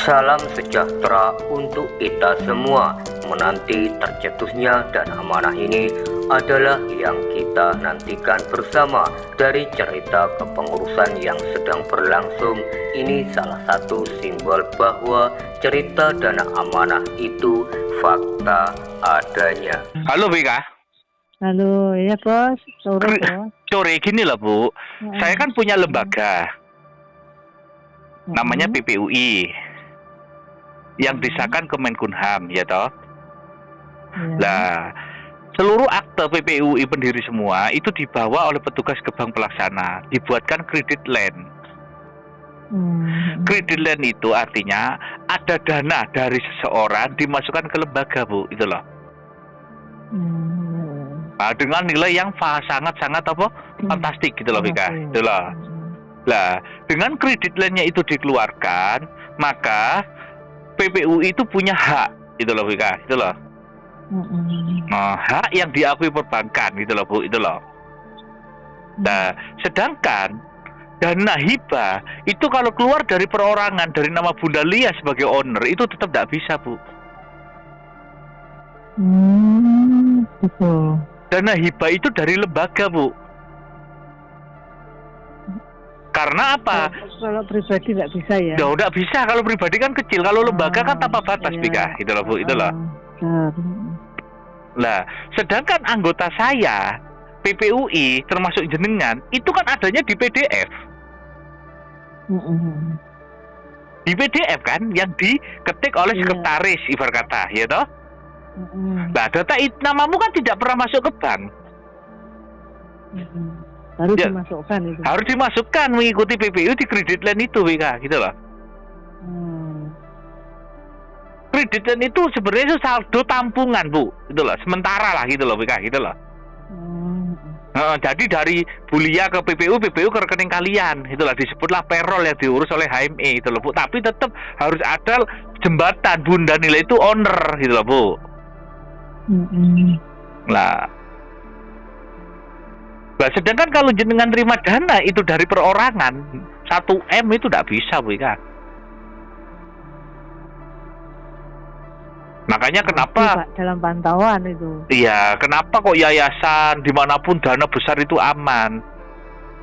Salam sejahtera untuk kita semua. Menanti tercetusnya dana amanah ini adalah yang kita nantikan bersama. Dari cerita kepengurusan yang sedang berlangsung, ini salah satu simbol bahwa cerita dana amanah itu fakta adanya. Halo Bika. Halo, iya bos, sore bos. Sore gini lah Bu, saya kan punya lembaga, namanya PPUI, yang disahkan Kemenkumham, ya toh. Nah, seluruh akte PPUI pendiri semua itu dibawa oleh petugas ke bank pelaksana, dibuatkan kredit land. Kredit land itu artinya ada dana dari seseorang dimasukkan ke lembaga, Bu, itu loh. Nah, dengan nilai yang sangat-sangat fantastik gitu loh, Bika, itu loh. Nah, dengan kredit landnya itu dikeluarkan, maka PPUI itu punya hak, gitu loh, Bika, itu loh. Nah, hak yang diakui perbankan, gitu loh, Bu, itu loh. Nah, sedangkan dana hibah itu kalau keluar dari perorangan dari nama Bunda Lia sebagai owner itu tetap tidak bisa, Bu. Betul. Dana hibah itu dari lembaga, Bu. Karena apa? Kalau pribadi nggak bisa ya? Nggak bisa. Kalau pribadi kan kecil. Kalau lembaga kan tanpa batas, Bika. Gitu loh, Bu. Itu loh. Nah, sedangkan anggota saya, PPUI, termasuk jenengan, itu kan adanya di PDF. Di PDF kan, yang diketik oleh sekretaris, ibarat kata, ya toh? Nah, data namamu kan tidak pernah masuk ke bank. Harus dimasukkan itu. Harus dimasukkan mengikuti PPU di kredit land itu, Wika, gitu loh. Kredit land itu sebenarnya itu saldo tampungan, Bu, gitu loh. Sementara lah, gitu loh, Wika, gitu loh. Jadi dari Bulia ke PPU ke rekening kalian, itulah disebutlah payroll yang diurus oleh HME, itu loh, Bu. Tapi tetap harus ada jembatan Bunda Nilai itu owner, gitu loh, Bu. Nah, sedangkan kalau jenengan terima dana itu dari perorangan 1 M itu tidak bisa, Bu Ika. Makanya kenapa dalam pantauan itu? Iya, kenapa kok yayasan dimanapun dana besar itu aman?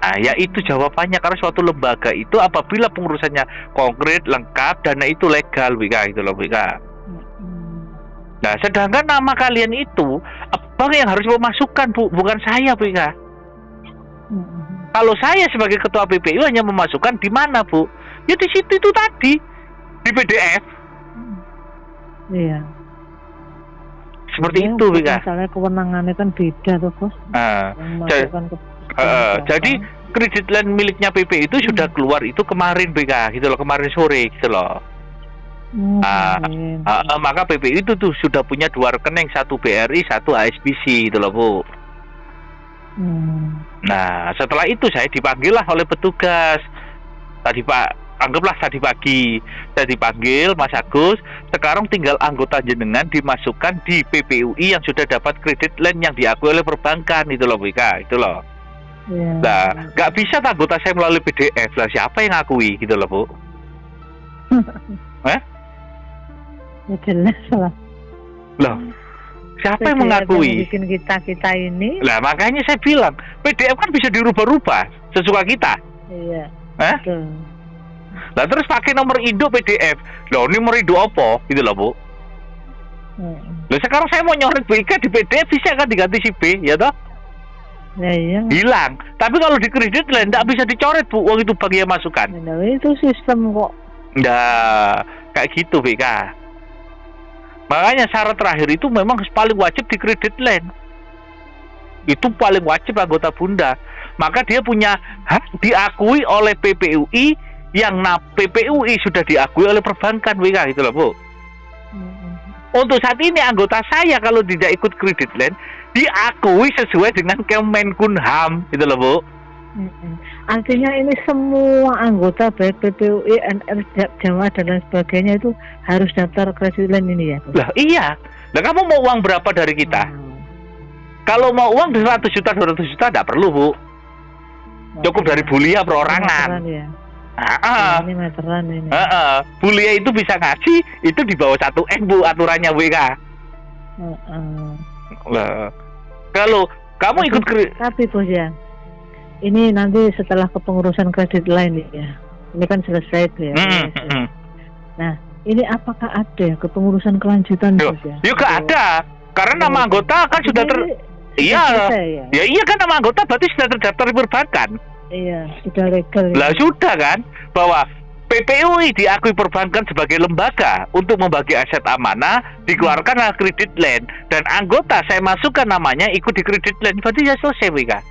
Nah, ya itu jawabannya karena suatu lembaga itu apabila pengurusannya konkret, lengkap, dana itu legal, Bu Ika, itu loh, Bu Ika. Nah, sedangkan nama kalian itu abang yang harus memasukkan, Bu, bukan saya, Bu Ika. Kalau saya sebagai ketua PPU hanya memasukkan di mana, Bu? Ya di situ itu tadi, di PDF. Iya. Seperti itu, Bu Ika. Misalnya kewenangannya kan beda tuh, Bos. Jadi kredit land miliknya PPU itu sudah keluar itu kemarin, Bu Ika, gitu loh, kemarin sore, gitu loh. Maka PPU itu tuh sudah punya 2 rekening, 1 BRI, 1 HSBC, gitu loh, Bu. Nah, setelah itu saya dipanggil lah oleh petugas. Anggaplah tadi pagi saya dipanggil, Mas Agus, sekarang tinggal anggota jenengan dimasukkan di PPUI yang sudah dapat kredit land yang diakui oleh perbankan, itu loh, Bu Ika, itu loh. Nah, nggak bisa anggota saya melalui PDF lah, siapa yang ngakui, gitu loh, Bu. Ya jelas lah. Loh, siapa yang mengakui? Bikin kita ini. Lah makanya saya bilang PDF kan bisa dirubah-rubah sesuka kita. Iya. Lah terus pakai nomor induk PDF. Loh, ini nomor induk apa? Gitu loh, Bu. Loh, sekarang saya mau nyoret BK di PDF bisa kan diganti si B, ya toh? Ya, iya. Hilang. Tapi kalau di kredit lain tidak bisa dicoret, Bu. Uang itu bagi yang masukkan. Nah, itu sistem kok. Nah, kayak gitu, BK. Makanya syarat terakhir itu memang paling wajib di kredit land. Itu paling wajib anggota Bunda. Maka dia punya hak diakui oleh PPUI yang PPUI sudah diakui oleh perbankan, WK, gitu loh, Bu. Untuk saat ini anggota saya kalau tidak ikut kredit land diakui sesuai dengan Kemenkumham, gitu loh, Bu. Artinya ini semua anggota baik PPUI, NR, Jawa dan lain sebagainya itu harus daftar kredit land ini ya, Bu? Lah iya. Lah kamu mau uang berapa dari kita? Kalau mau uang 100 juta, 200 juta tidak perlu, Bu. Cukup dari Bulia perorangan. Ini meteran ini. Bulia itu bisa ngasih itu di bawah 1 M Bu aturannya WK. Lah, kalau kamu ikut tapi bos ya, ini nanti setelah kepengurusan kredit lain ya, ini kan selesai tuh ya. Nah, ini apakah ada kepengurusan kelanjutan bos ya? Ya gak ada, karena nama anggota kan sudah iya, ya iya kan nama anggota berarti sudah terdaftar di perbankan. Iya, sudah legal. Lah sudah kan, bahwa PPUI diakui perbankan sebagai lembaga untuk membagi aset amanah, dikeluarkanlah kredit line dan anggota saya masukkan namanya ikut di kredit line, berarti ya selesai Wika.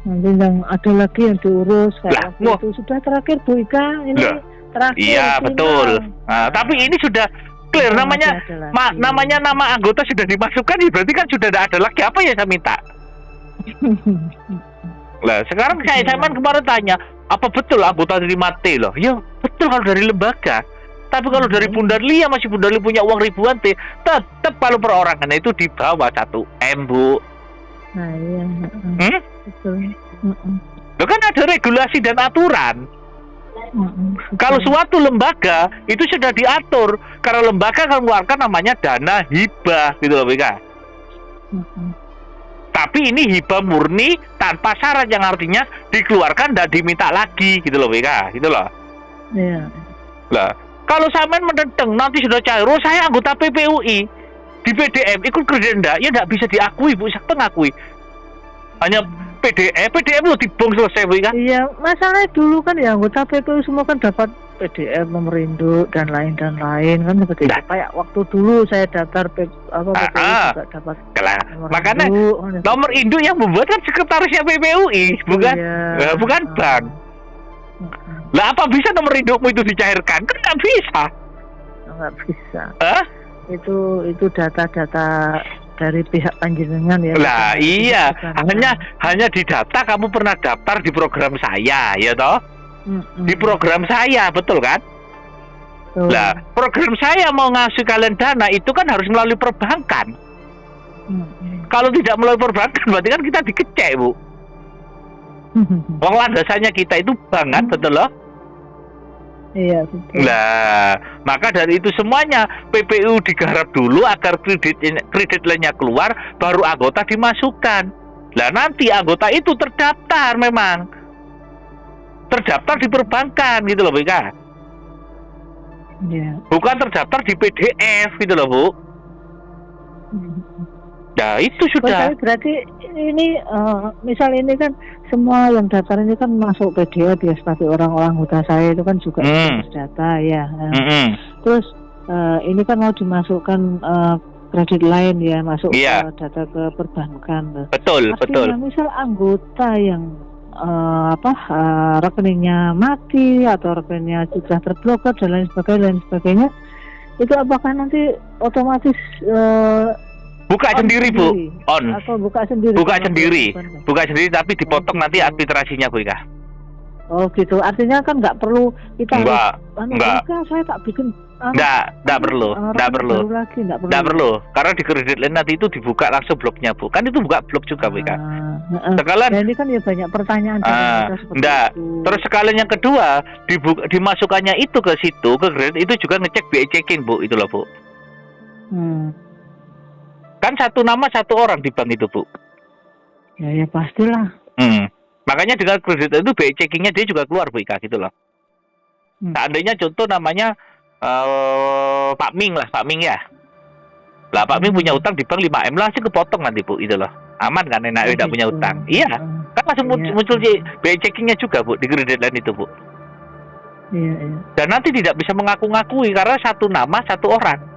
Nanti yang ada lagi yang diurus kayak itu sudah terakhir Bu Ika ini terakhir. Iya betul. Nah, tapi ini sudah clear namanya, namanya nama anggota sudah dimasukkan, berarti kan sudah tidak ada lagi apa ya saya minta. Lah sekarang saya kemarin tanya, apa betul anggota dari Mate loh? Ya betul kalau dari lembaga. Tapi kalau dari Bundar Lia masih Bundar Lia punya uang ribuan T, tetap kalau perorangan itu di bawah 1 M Bu. Nah iya. Betul. Loh kan ada regulasi dan aturan. Kalau suatu lembaga itu sudah diatur, karena lembaga akan mengeluarkan namanya dana hibah gitu loh BK. Tapi ini hibah murni tanpa syarat, yang artinya dikeluarkan dan diminta lagi gitu loh BK, gitu loh. Iya. Lah, kalau sampean mendenteng nanti sudah cair, oh saya anggota PPUI di PDM ikut kredit enggak, ya enggak bisa diakui Bu, sakit ngakui. Hanya PDM lo dibong selesai BK. Iya, masalahnya dulu kan ya anggota PPU semua kan dapat PDM, nomor induk dan lain kan seperti itu. Kayak waktu dulu saya daftar PPU juga dapat makanya nomor induk yang membuat kan sekretarisnya PPUI, bukan? Iya. Bukan bank. Lah apa bisa nomor indukmu itu dicairkan? Kan nggak bisa. Nggak bisa. Itu data-data dari pihak panjenengan ya. Lah iya, hanya di data kamu pernah daftar di program saya, ya toh? Di program saya, betul kan? Lah, program saya mau ngasih kalian dana itu kan harus melalui perbankan. Kalau tidak melalui perbankan berarti kan kita dikecek, Bu. Wong landasannya kita itu banget, betul loh? Iya, betul. Lah, maka dari itu semuanya PPU digarap dulu agar kredit lainnya keluar, baru anggota dimasukkan. Lah nanti anggota itu terdaftar memang. Terdaftar di perbankan gitu loh BK. Iya. Bukan terdaftar di PDF gitu loh Bu. Nah itu sudah. Berarti ini misal ini kan semua yang daftar ini kan masuk PDF ya, seperti orang-orang anggota saya itu kan juga data ya. Terus ini kan mau dimasukkan kredit lain ya, masuk data ke perbankan. Betul. Misal anggota yang rekeningnya mati atau rekeningnya sudah terblokir dan lain sebagainya, itu apakah nanti otomatis buka sendiri Bu, on atau buka sendiri tapi dipotong nanti administrasinya Bu Ika. Oh gitu, artinya kan nggak perlu kita enggak. Saya tak bikin. Nggak perlu. Karena di kredit line nanti itu dibuka langsung bloknya Bu. Kan itu buka blok juga Bu Ika. Sekalian. Ini kan ya banyak pertanyaan. Terus sekalian yang kedua dimasukkannya itu ke situ ke kredit itu juga ngecek BI checking Bu, itu loh Bu. Kan satu nama satu orang di bank itu Bu. Ya pastilah. Makanya dengan kredit itu BI checkingnya dia juga keluar Bu Ika gitu loh. Seandainya contoh namanya Pak Ming ya. Lah Pak Ming punya utang di bank 5M lah, langsung kepotong nanti Bu, itu loh. Aman kan, enak tidak punya utang. Iya. Kan langsung muncul BI checkingnya juga Bu di kredit line itu Bu. Iya. Dan nanti tidak bisa mengaku-ngakui karena satu nama satu orang.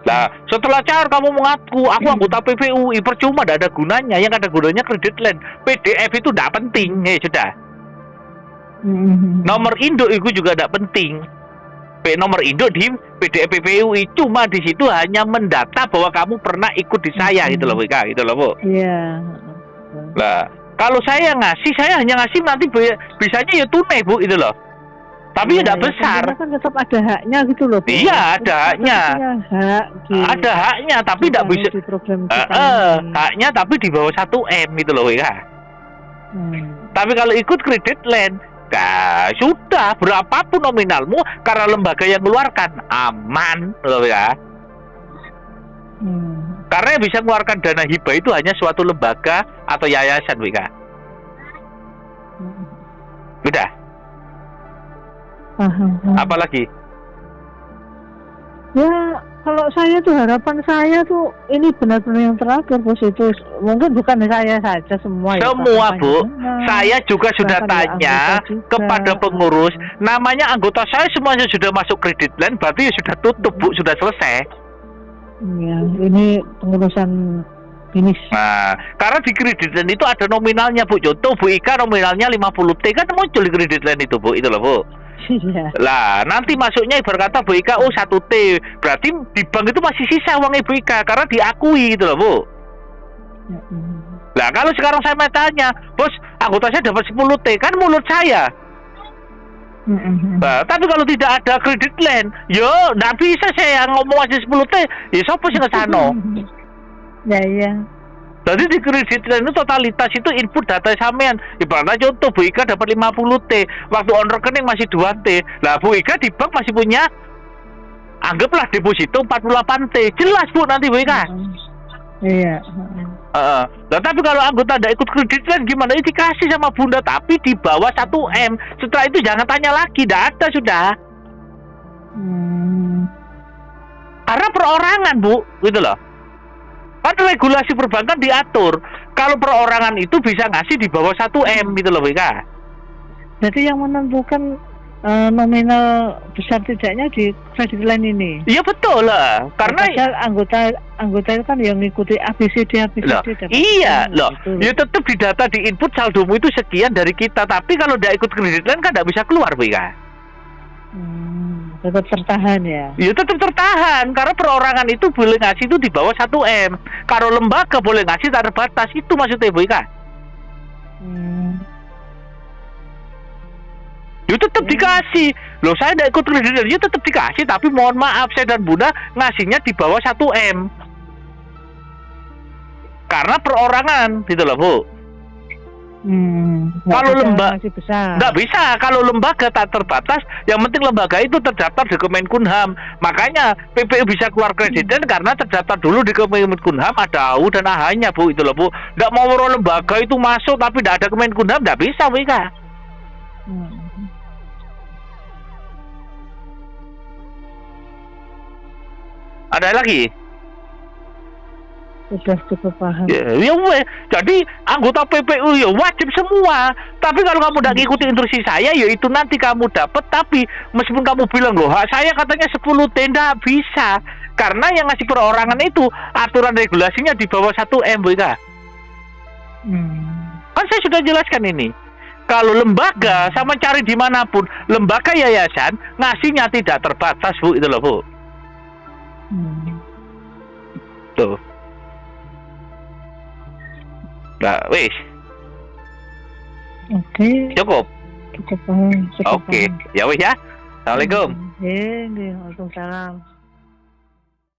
Nah, setelah cair kamu mengaku aku anggota PPUI, percuma, tidak ada gunanya. Yang ada gunanya kredit line. PDF itu tidak penting, ya sudah. Nomor induk itu juga tidak penting. Nomor induk di PDF PPUI cuma di situ hanya mendata bahwa kamu pernah ikut di saya gitu loh Bu, gitu loh Bu. Iya. Lah, kalau saya ngasih, saya hanya ngasih nanti bisanya ya tunai Bu, itu loh. Tapi tidak besar. Kan tetap ada haknya gitu loh. Iya, ada haknya. Ada haknya, tapi tidak bisa. Haknya tapi di bawah 1 M gitu loh, ya. Tapi kalau ikut kredit land, nah sudah berapapun nominalmu karena lembaga yang mengeluarkan aman loh ya. Karena yang bisa mengeluarkan dana hibah itu hanya suatu lembaga atau yayasan, Wika. Udah. Paham. Apalagi? Ya, kalau saya tuh harapan saya tuh ini benar-benar yang terakhir, Bos, itu mungkin bukan saya saja semua. Semua, ya, Bu. Saya juga sudah tanya kepada pengurus. Namanya anggota saya semuanya sudah masuk kredit land, berarti sudah tutup, Bu, sudah selesai. Iya, ini pengurusan finish. Nah, karena di kredit land itu ada nominalnya, Bu. Contoh Bu Ika nominalnya 50T kan muncul di kredit land itu, Bu. Itu loh, Bu. Iya. Lah, nanti masuknya ibarat kata Bu Ika 1T. Berarti di bank itu masih sisa uang Ibu Ika karena diakui gitu loh, Bu. Lah, kalau sekarang saya mau tanya, Bos, anggota saya dapat 10T, kan mulut saya. Nah, tapi kalau tidak ada kredit land, yo nggak bisa saya ngomong aja 10T. Ya siapa sih ngesano? Ya, iya. Jadi di kredit land itu totalitas itu input data sampean. Ibaratnya contoh Bu Ika dapat 50T, waktu on rekening masih 2T. Lah Bu Ika di bank masih punya, anggaplah deposito 48T. Jelas Bu nanti Bu Ika. Iya. Nah, tapi kalau anggota tidak ikut kredit land gimana? Ini dikasih sama Bunda tapi di bawah 1M. Setelah itu jangan tanya lagi, tidak ada sudah. Karena perorangan, Bu, gitu loh. Kan regulasi perbankan diatur kalau perorangan itu bisa ngasih di bawah 1M gitu loh, Wika. Jadi yang menentukan nominal besar tidaknya di kredit line ini. Iya betul lah, karena anggota itu kan yang ngikuti ABCD. Iya loh, ya tetap di data di input saldomu itu sekian dari kita, tapi kalau tidak ikut kredit line kan tidak bisa keluar, Wika. Tetap tertahan ya? Ya tetap tertahan karena perorangan itu boleh ngasih itu di bawah 1M. Kalau lembaga boleh ngasih tak terbatas, itu maksudnya Bu Ika. Ya tetap dikasih. Loh saya tidak ikut kredit, ya tetap dikasih, tapi mohon maaf saya dan Bunda ngasihnya di bawah 1M. Karena perorangan gitu loh, Bu. Kalau lembaga nggak bisa, kalau lembaga tak terbatas, yang penting lembaga itu terdaftar di Kemenkumham. Makanya PPU bisa keluar kredit karena terdaftar dulu di Kemenkumham, ada AU dan AH-nya, Bu, itu loh, Bu. Nggak mau lembaga itu masuk tapi tidak ada Kemenkumham, nggak bisa, Bu Ika. Ada lagi? Sudah cukup paham. Ya, jadi anggota PPU ya wajib semua. Tapi kalau kamu tidak ngikutin instruksi saya, ya itu nanti kamu dapat. Tapi meskipun kamu bilang loh, hak saya katanya 10T, tidak bisa. Karena yang ngasih perorangan itu aturan regulasinya di bawah 1M, Bu Ika. Kan saya sudah jelaskan ini. Kalau lembaga sama cari dimanapun, lembaga yayasan ngasihnya tidak terbatas, Bu, itu loh, Bu. Tuh. Nah, wis. Oke. Cukup. Cukup paham. Oke. Ya wis ya. Assalamualaikum. Waalaikumsalam.